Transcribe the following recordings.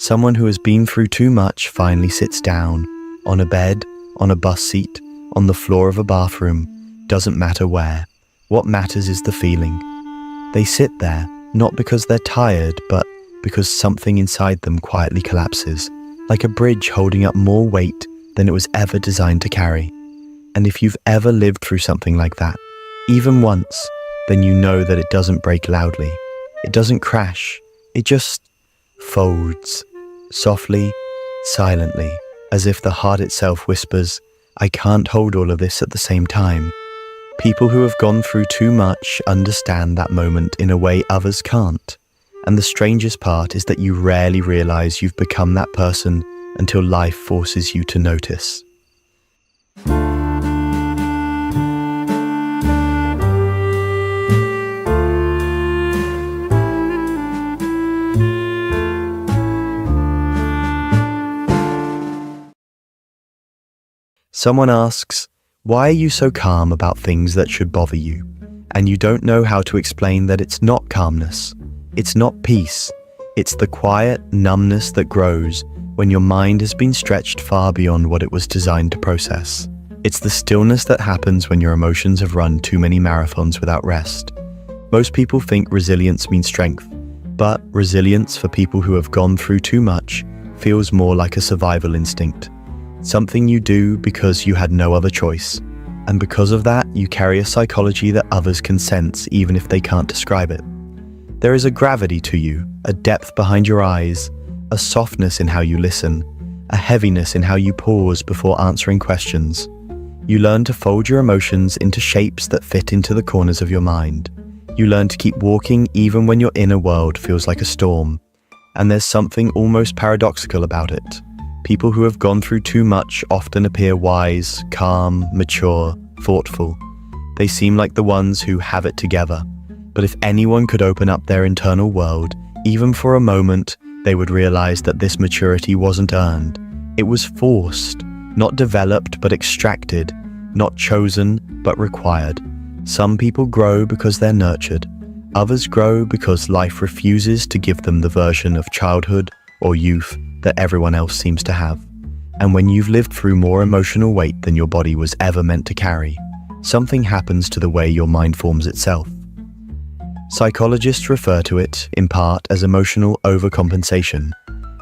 Someone who has been through too much finally sits down, on a bed, on a bus seat, on the floor of a bathroom, doesn't matter where. What matters is the feeling. They sit there, not because they're tired, but because something inside them quietly collapses, like a bridge holding up more weight than it was ever designed to carry. And if you've ever lived through something like that, even once, then you know that it doesn't break loudly. It doesn't crash. It just folds, softly, silently, as if the heart itself whispers, "I can't hold all of this at the same time." People who have gone through too much understand that moment in a way others can't. And the strangest part is that you rarely realize you've become that person until life forces you to notice. Someone asks, "Why are you so calm about things that should bother you?" And you don't know how to explain that it's not calmness. It's not peace. It's the quiet numbness that grows when your mind has been stretched far beyond what it was designed to process. It's the stillness that happens when your emotions have run too many marathons without rest. Most people think resilience means strength, but resilience for people who have gone through too much feels more like a survival instinct. Something you do because you had no other choice. And because of that, you carry a psychology that others can sense even if they can't describe it. There is a gravity to you, a depth behind your eyes, a softness in how you listen, a heaviness in how you pause before answering questions. You learn to fold your emotions into shapes that fit into the corners of your mind. You learn to keep walking even when your inner world feels like a storm. And there's something almost paradoxical about it. People who have gone through too much often appear wise, calm, mature, thoughtful. They seem like the ones who have it together. But if anyone could open up their internal world, even for a moment, they would realize that this maturity wasn't earned. It was forced, not developed but extracted, not chosen but required. Some people grow because they're nurtured. Others grow because life refuses to give them the version of childhood or youth that everyone else seems to have. And when you've lived through more emotional weight than your body was ever meant to carry, something happens to the way your mind forms itself. Psychologists refer to it, in part, as emotional overcompensation.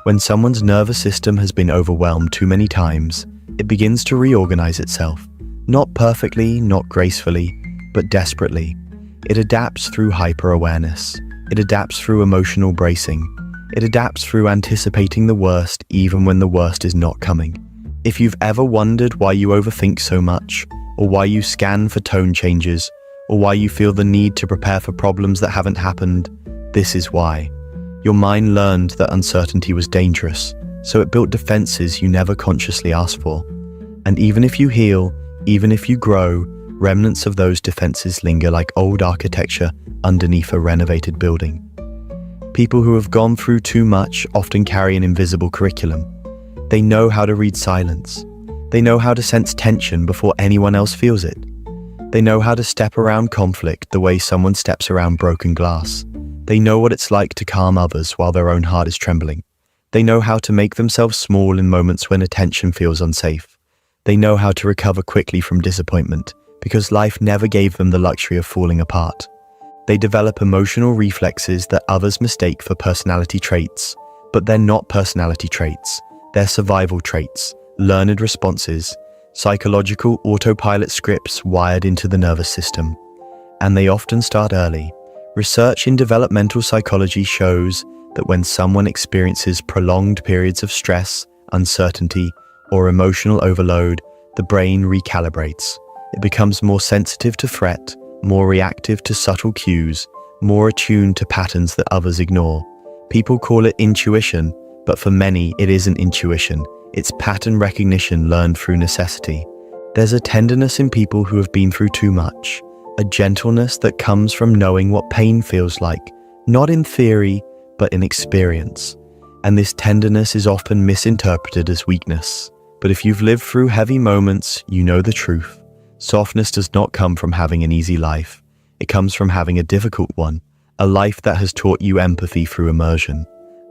When someone's nervous system has been overwhelmed too many times, it begins to reorganize itself. Not perfectly, not gracefully, but desperately. It adapts through hyper-awareness. It adapts through emotional bracing. It adapts through anticipating the worst even when the worst is not coming. If you've ever wondered why you overthink so much, or why you scan for tone changes, or why you feel the need to prepare for problems that haven't happened, this is why. Your mind learned that uncertainty was dangerous, so it built defenses you never consciously asked for. And even if you heal, even if you grow, remnants of those defenses linger like old architecture underneath a renovated building. People who have gone through too much often carry an invisible curriculum. They know how to read silence. They know how to sense tension before anyone else feels it. They know how to step around conflict the way someone steps around broken glass. They know what it's like to calm others while their own heart is trembling. They know how to make themselves small in moments when attention feels unsafe. They know how to recover quickly from disappointment because life never gave them the luxury of falling apart. They develop emotional reflexes that others mistake for personality traits, but they're not personality traits. They're survival traits, learned responses, psychological autopilot scripts wired into the nervous system. And they often start early. Research in developmental psychology shows that when someone experiences prolonged periods of stress, uncertainty, or emotional overload, the brain recalibrates. It becomes more sensitive to threat, more reactive to subtle cues, more attuned to patterns that others ignore. People call it intuition, but for many it isn't intuition. It's pattern recognition learned through necessity. There's a tenderness in people who have been through too much, a gentleness that comes from knowing what pain feels like, not in theory, but in experience. And this tenderness is often misinterpreted as weakness. But if you've lived through heavy moments, you know the truth. Softness does not come from having an easy life. It comes from having a difficult one, a life that has taught you empathy through immersion,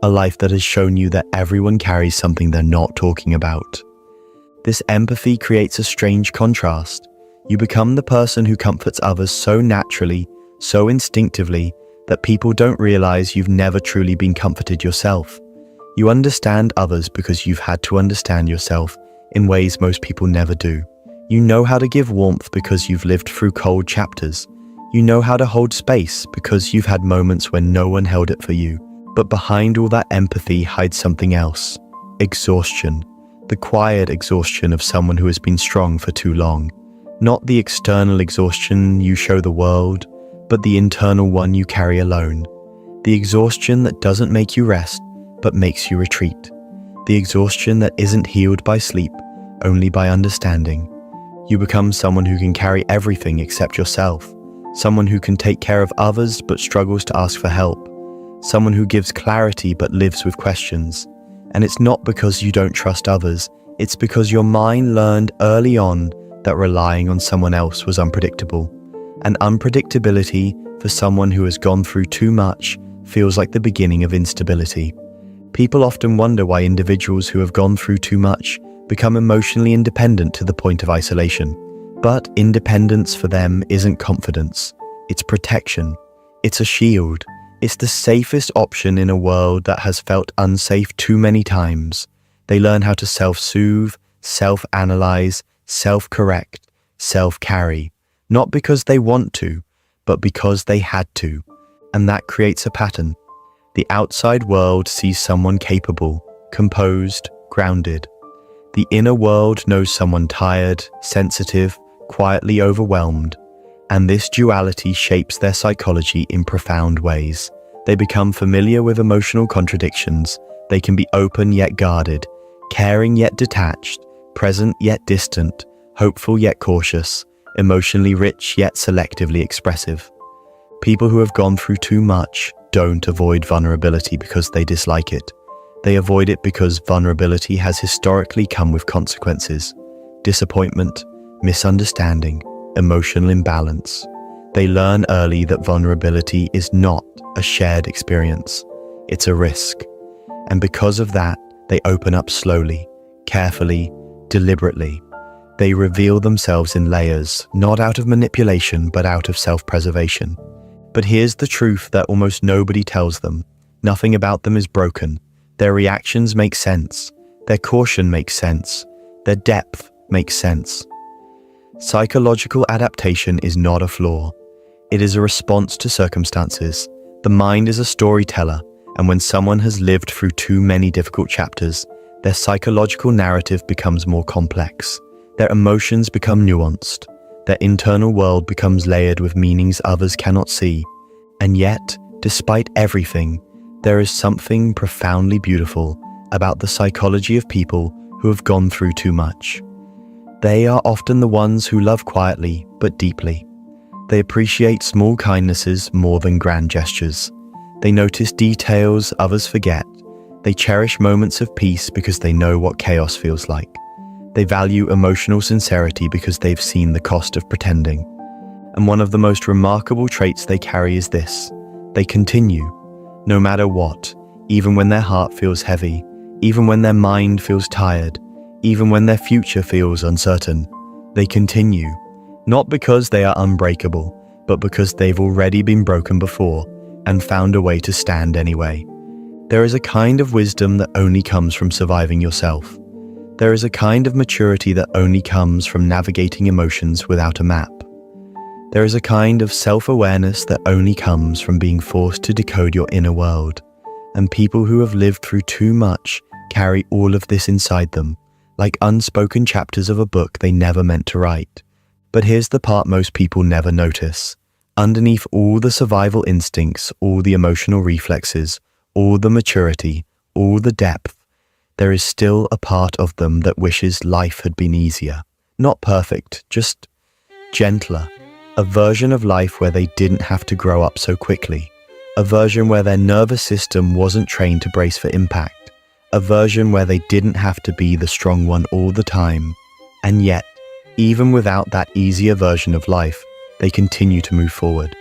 a life that has shown you that everyone carries something they're not talking about. This empathy creates a strange contrast. You become the person who comforts others so naturally, so instinctively, that people don't realize you've never truly been comforted yourself. You understand others because you've had to understand yourself in ways most people never do. You know how to give warmth because you've lived through cold chapters. You know how to hold space because you've had moments when no one held it for you. But behind all that empathy hides something else: exhaustion. The quiet exhaustion of someone who has been strong for too long. Not the external exhaustion you show the world, but the internal one you carry alone. The exhaustion that doesn't make you rest, but makes you retreat. The exhaustion that isn't healed by sleep, only by understanding. You become someone who can carry everything except yourself. Someone who can take care of others but struggles to ask for help. Someone who gives clarity but lives with questions. And it's not because you don't trust others, it's because your mind learned early on that relying on someone else was unpredictable. And unpredictability for someone who has gone through too much feels like the beginning of instability. People often wonder why individuals who have gone through too much become emotionally independent to the point of isolation. But independence for them isn't confidence, it's protection. It's a shield. It's the safest option in a world that has felt unsafe too many times. They learn how to self-soothe, self-analyze, self-correct, self-carry. Not because they want to, but because they had to. And that creates a pattern. The outside world sees someone capable, composed, grounded. The inner world knows someone tired, sensitive, quietly overwhelmed. And this duality shapes their psychology in profound ways. They become familiar with emotional contradictions. They can be open yet guarded, caring yet detached, present yet distant, hopeful yet cautious, emotionally rich yet selectively expressive. People who have gone through too much don't avoid vulnerability because they dislike it. They avoid it because vulnerability has historically come with consequences: disappointment, misunderstanding, emotional imbalance. They learn early that vulnerability is not a shared experience, it's a risk. And because of that, they open up slowly, carefully, deliberately. They reveal themselves in layers, not out of manipulation, but out of self-preservation. But here's the truth that almost nobody tells them. Nothing about them is broken. Their reactions make sense. Their caution makes sense. Their depth makes sense. Psychological adaptation is not a flaw. It is a response to circumstances. The mind is a storyteller, and when someone has lived through too many difficult chapters, their psychological narrative becomes more complex. Their emotions become nuanced. Their internal world becomes layered with meanings others cannot see. And yet, despite everything, there is something profoundly beautiful about the psychology of people who have gone through too much. They are often the ones who love quietly but deeply. They appreciate small kindnesses more than grand gestures. They notice details others forget. They cherish moments of peace because they know what chaos feels like. They value emotional sincerity because they've seen the cost of pretending. And one of the most remarkable traits they carry is this: they continue, no matter what, even when their heart feels heavy, even when their mind feels tired, even when their future feels uncertain. They continue, not because they are unbreakable, but because they've already been broken before and found a way to stand anyway. There is a kind of wisdom that only comes from surviving yourself. There is a kind of maturity that only comes from navigating emotions without a map. There is a kind of self-awareness that only comes from being forced to decode your inner world. And people who have lived through too much carry all of this inside them, like unspoken chapters of a book they never meant to write. But here's the part most people never notice. Underneath all the survival instincts, all the emotional reflexes, all the maturity, all the depth, there is still a part of them that wishes life had been easier. Not perfect, just gentler. A version of life where they didn't have to grow up so quickly. A version where their nervous system wasn't trained to brace for impact. A version where they didn't have to be the strong one all the time. And yet, even without that easier version of life, they continue to move forward.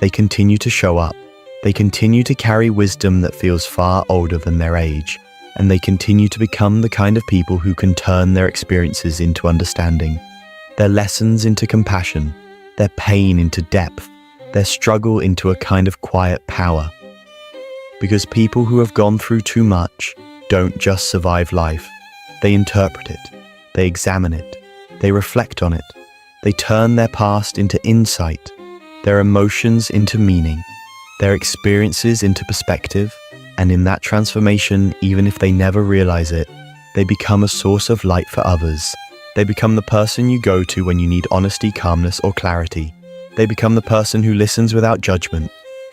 They continue to show up. They continue to carry wisdom that feels far older than their age, and they continue to become the kind of people who can turn their experiences into understanding, their lessons into compassion, their pain into depth, their struggle into a kind of quiet power. Because people who have gone through too much don't just survive life, they interpret it, they examine it, they reflect on it, they turn their past into insight, their emotions into meaning, their experiences into perspective, and in that transformation, even if they never realize it, they become a source of light for others. They become the person you go to when you need honesty, calmness, or clarity. They become the person who listens without judgment.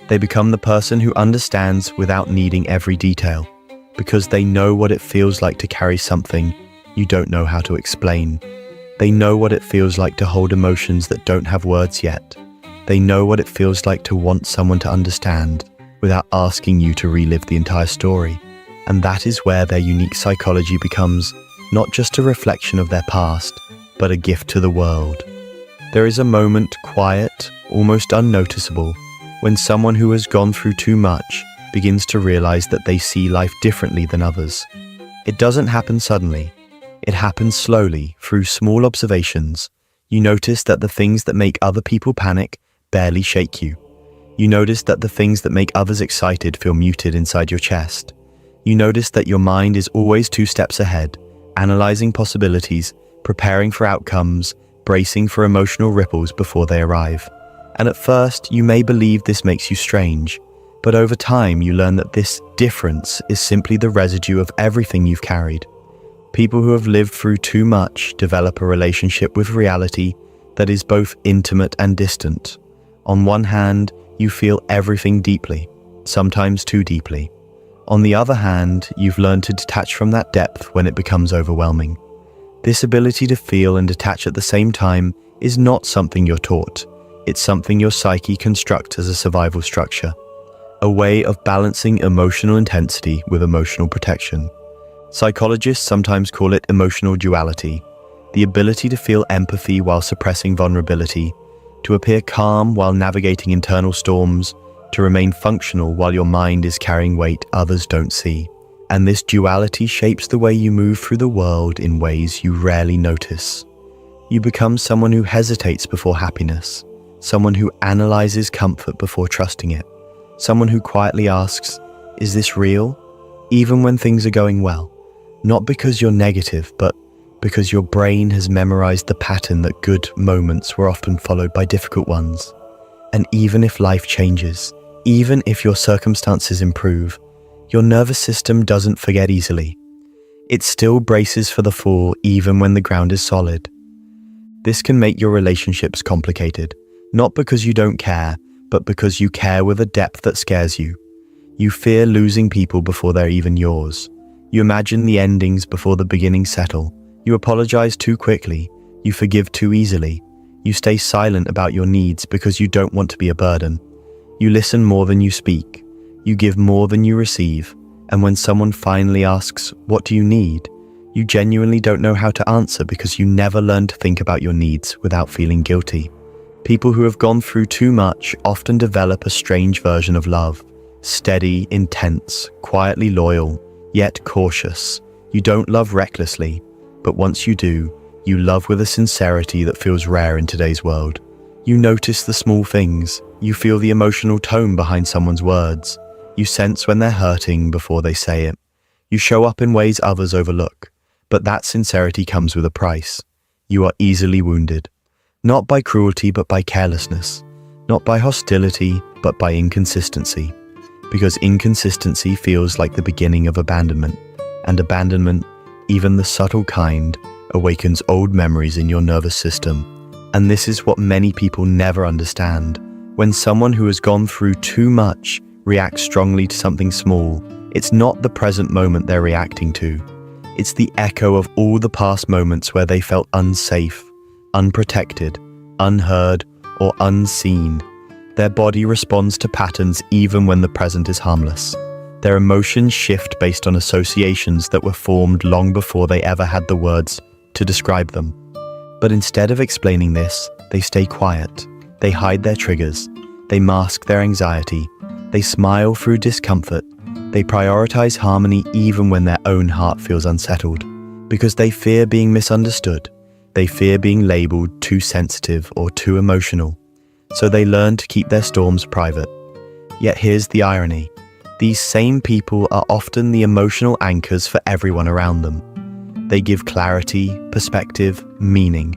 They become the person who understands without needing every detail, because they know what it feels like to carry something you don't know how to explain. They know what it feels like to hold emotions that don't have words yet. They know what it feels like to want someone to understand without asking you to relive the entire story. And that is where their unique psychology becomes not just a reflection of their past, but a gift to the world. There is a moment, quiet, almost unnoticeable, when someone who has gone through too much begins to realize that they see life differently than others. It doesn't happen suddenly. It happens slowly, through small observations. You notice that the things that make other people panic barely shake you. You notice that the things that make others excited feel muted inside your chest. You notice that your mind is always 2 steps ahead, analyzing possibilities, preparing for outcomes, bracing for emotional ripples before they arrive. And at first, you may believe this makes you strange, but over time you learn that this difference is simply the residue of everything you've carried. People who have lived through too much develop a relationship with reality that is both intimate and distant. On one hand, you feel everything deeply, sometimes too deeply. On the other hand, you've learned to detach from that depth when it becomes overwhelming. This ability to feel and detach at the same time is not something you're taught. It's something your psyche constructs as a survival structure, a way of balancing emotional intensity with emotional protection. Psychologists sometimes call it emotional duality, the ability to feel empathy while suppressing vulnerability, to appear calm while navigating internal storms, to remain functional while your mind is carrying weight others don't see. And this duality shapes the way you move through the world in ways you rarely notice. You become someone who hesitates before happiness, someone who analyzes comfort before trusting it, someone who quietly asks, "Is this real?" even when things are going well. Not because you're negative, but because your brain has memorized the pattern that good moments were often followed by difficult ones. And even if life changes, even if your circumstances improve, your nervous system doesn't forget easily. It still braces for the fall even when the ground is solid. This can make your relationships complicated, not because you don't care, but because you care with a depth that scares you. You fear losing people before they're even yours. You imagine the endings before the beginnings settle. You apologize too quickly. You forgive too easily. You stay silent about your needs because you don't want to be a burden. You listen more than you speak. You give more than you receive. And when someone finally asks, "What do you need?" you genuinely don't know how to answer because you never learned to think about your needs without feeling guilty. People who have gone through too much often develop a strange version of love. Steady, intense, quietly loyal, yet cautious. You don't love recklessly, but once you do, you love with a sincerity that feels rare in today's world. You notice the small things. You feel the emotional tone behind someone's words. You sense when they're hurting before they say it. You show up in ways others overlook, but that sincerity comes with a price. You are easily wounded, not by cruelty but by carelessness, not by hostility but by inconsistency. Because inconsistency feels like the beginning of abandonment, and abandonment, even the subtle kind, awakens old memories in your nervous system. And this is what many people never understand. When someone who has gone through too much reacts strongly to something small, it's not the present moment they're reacting to. It's the echo of all the past moments where they felt unsafe, unprotected, unheard, or unseen. Their body responds to patterns even when the present is harmless. Their emotions shift based on associations that were formed long before they ever had the words to describe them. But instead of explaining this, they stay quiet. They hide their triggers. They mask their anxiety. They smile through discomfort. They prioritize harmony even when their own heart feels unsettled, because they fear being misunderstood. They fear being labeled too sensitive or too emotional. So they learn to keep their storms private. Yet here's the irony. These same people are often the emotional anchors for everyone around them. They give clarity, perspective, meaning.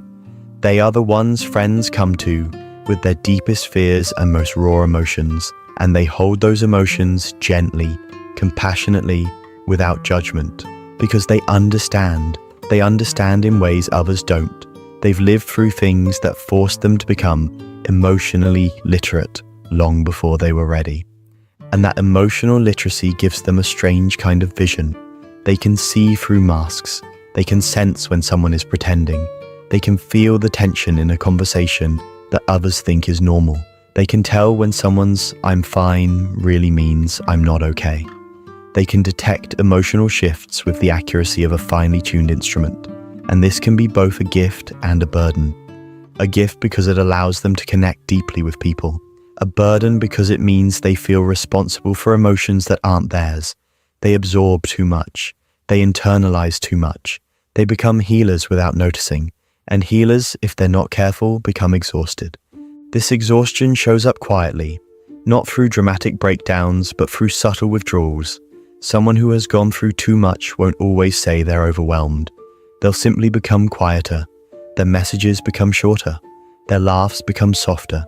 They are the ones friends come to with their deepest fears and most raw emotions, and they hold those emotions gently, compassionately, without judgment, because they understand. They understand in ways others don't. They've lived through things that forced them to become emotionally literate long before they were ready. And that emotional literacy gives them a strange kind of vision. They can see through masks. They can sense when someone is pretending. They can feel the tension in a conversation that others think is normal. They can tell when someone's "I'm fine" really means "I'm not okay." They can detect emotional shifts with the accuracy of a finely tuned instrument. And this can be both a gift and a burden. A gift because it allows them to connect deeply with people. A burden because it means they feel responsible for emotions that aren't theirs. They absorb too much. They internalize too much. They become healers without noticing. And healers, if they're not careful, become exhausted. This exhaustion shows up quietly, not through dramatic breakdowns, but through subtle withdrawals. Someone who has gone through too much won't always say they're overwhelmed. They'll simply become quieter. Their messages become shorter. Their laughs become softer.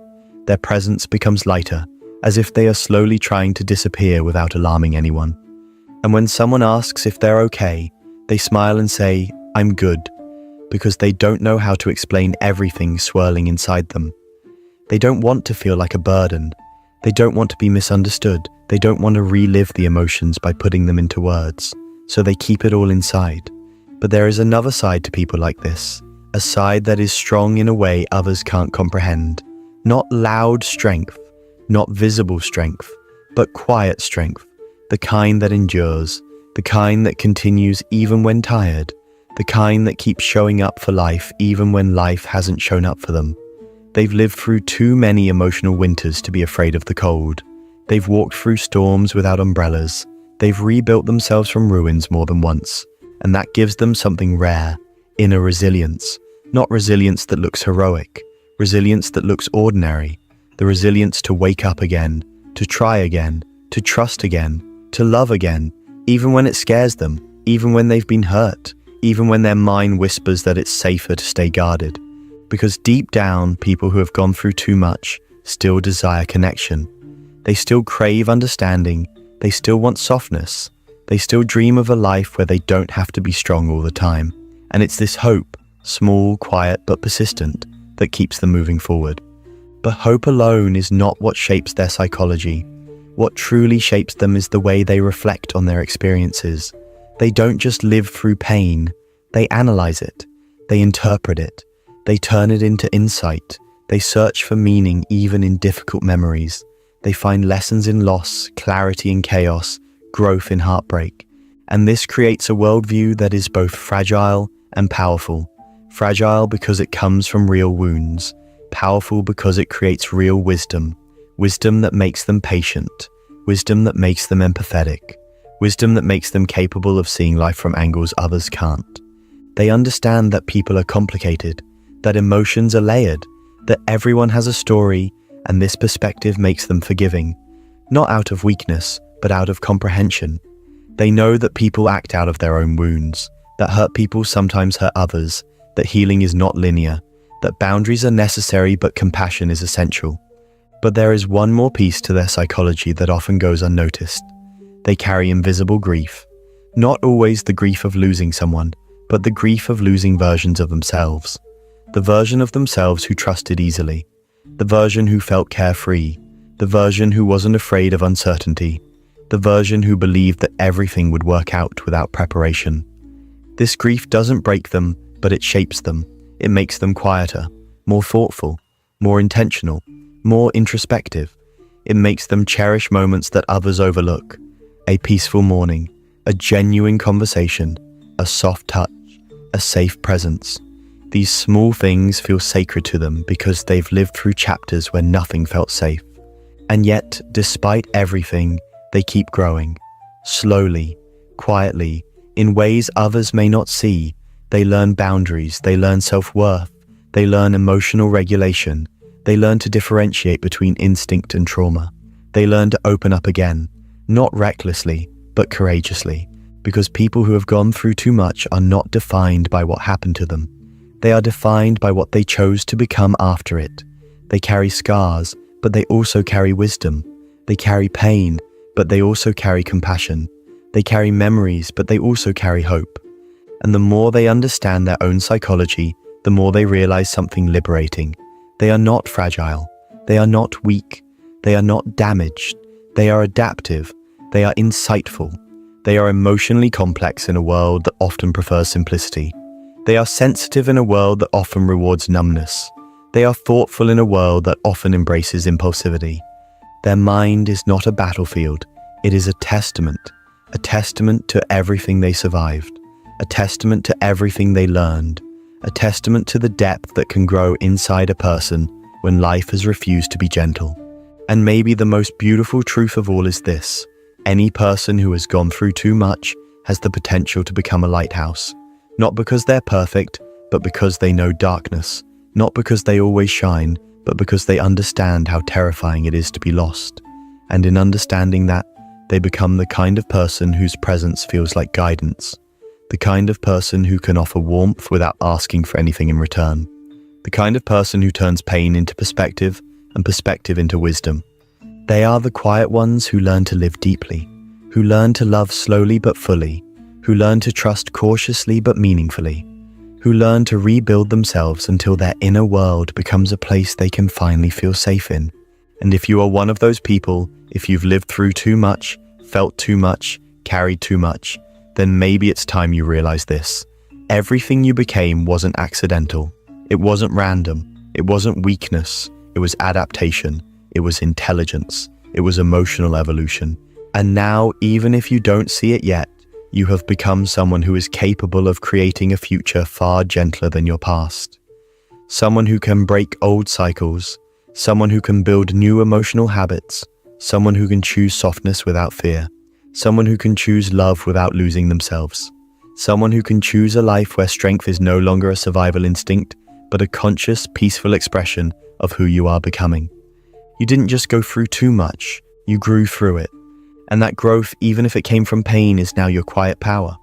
Their presence becomes lighter, as if they are slowly trying to disappear without alarming anyone. And when someone asks if they're okay, they smile and say, "I'm good," because they don't know how to explain everything swirling inside them. They don't want to feel like a burden. They don't want to be misunderstood. They don't want to relive the emotions by putting them into words. So they keep it all inside. But there is another side to people like this, a side that is strong in a way others can't comprehend. Not loud strength, not visible strength, but quiet strength, the kind that endures, the kind that continues even when tired, the kind that keeps showing up for life even when life hasn't shown up for them. They've lived through too many emotional winters to be afraid of the cold. They've walked through storms without umbrellas. They've rebuilt themselves from ruins more than once, and that gives them something rare, inner resilience. Not resilience that looks heroic, resilience that looks ordinary, the resilience to wake up again, to try again, to trust again, to love again, even when it scares them, even when they've been hurt, even when their mind whispers that it's safer to stay guarded. Because deep down, people who have gone through too much still desire connection. They still crave understanding. They still want softness. They still dream of a life where they don't have to be strong all the time. And it's this hope, small, quiet, but persistent, that keeps them moving forward. But hope alone is not what shapes their psychology. What truly shapes them is the way they reflect on their experiences. They don't just live through pain. They analyze it. They interpret it. They turn it into insight. They search for meaning even in difficult memories. They find lessons in loss, clarity in chaos, growth in heartbreak. And this creates a worldview that is both fragile and powerful. Fragile because it comes from real wounds. Powerful because it creates real wisdom. Wisdom that makes them patient. Wisdom that makes them empathetic. Wisdom that makes them capable of seeing life from angles others can't. They understand that people are complicated, that emotions are layered, that everyone has a story, and this perspective makes them forgiving. Not out of weakness, but out of comprehension. They know that people act out of their own wounds, that hurt people sometimes hurt others, that healing is not linear, that boundaries are necessary but compassion is essential. But there is one more piece to their psychology that often goes unnoticed. They carry invisible grief. Not always the grief of losing someone, but the grief of losing versions of themselves. The version of themselves who trusted easily. The version who felt carefree. The version who wasn't afraid of uncertainty. The version who believed that everything would work out without preparation. This grief doesn't break them, but it shapes them. It makes them quieter, more thoughtful, more intentional, more introspective. It makes them cherish moments that others overlook. A peaceful morning, a genuine conversation, a soft touch, a safe presence. These small things feel sacred to them because they've lived through chapters where nothing felt safe. And yet, despite everything, they keep growing. Slowly, quietly, in ways others may not see. They learn boundaries, they learn self-worth, they learn emotional regulation, they learn to differentiate between instinct and trauma. They learn to open up again, not recklessly, but courageously, because people who have gone through too much are not defined by what happened to them. They are defined by what they chose to become after it. They carry scars, but they also carry wisdom. They carry pain, but they also carry compassion. They carry memories, but they also carry hope. And the more they understand their own psychology, the more they realize something liberating. They are not fragile. They are not weak. They are not damaged. They are adaptive. They are insightful. They are emotionally complex in a world that often prefers simplicity. They are sensitive in a world that often rewards numbness. They are thoughtful in a world that often embraces impulsivity. Their mind is not a battlefield. It is a testament to everything they survived, a testament to everything they learned, a testament to the depth that can grow inside a person when life has refused to be gentle. And maybe the most beautiful truth of all is this: any person who has gone through too much has the potential to become a lighthouse, not because they're perfect, but because they know darkness, not because they always shine, but because they understand how terrifying it is to be lost. And in understanding that, they become the kind of person whose presence feels like guidance, the kind of person who can offer warmth without asking for anything in return, the kind of person who turns pain into perspective and perspective into wisdom. They are the quiet ones who learn to live deeply, who learn to love slowly but fully, who learn to trust cautiously but meaningfully, who learn to rebuild themselves until their inner world becomes a place they can finally feel safe in. And if you are one of those people, if you've lived through too much, felt too much, carried too much, then maybe it's time you realize this. Everything you became wasn't accidental. It wasn't random. It wasn't weakness. It was adaptation. It was intelligence. It was emotional evolution. And now, even if you don't see it yet, you have become someone who is capable of creating a future far gentler than your past. Someone who can break old cycles. Someone who can build new emotional habits. Someone who can choose softness without fear. Someone who can choose love without losing themselves. Someone who can choose a life where strength is no longer a survival instinct, but a conscious, peaceful expression of who you are becoming. You didn't just go through too much, you grew through it. And that growth, even if it came from pain, is now your quiet power.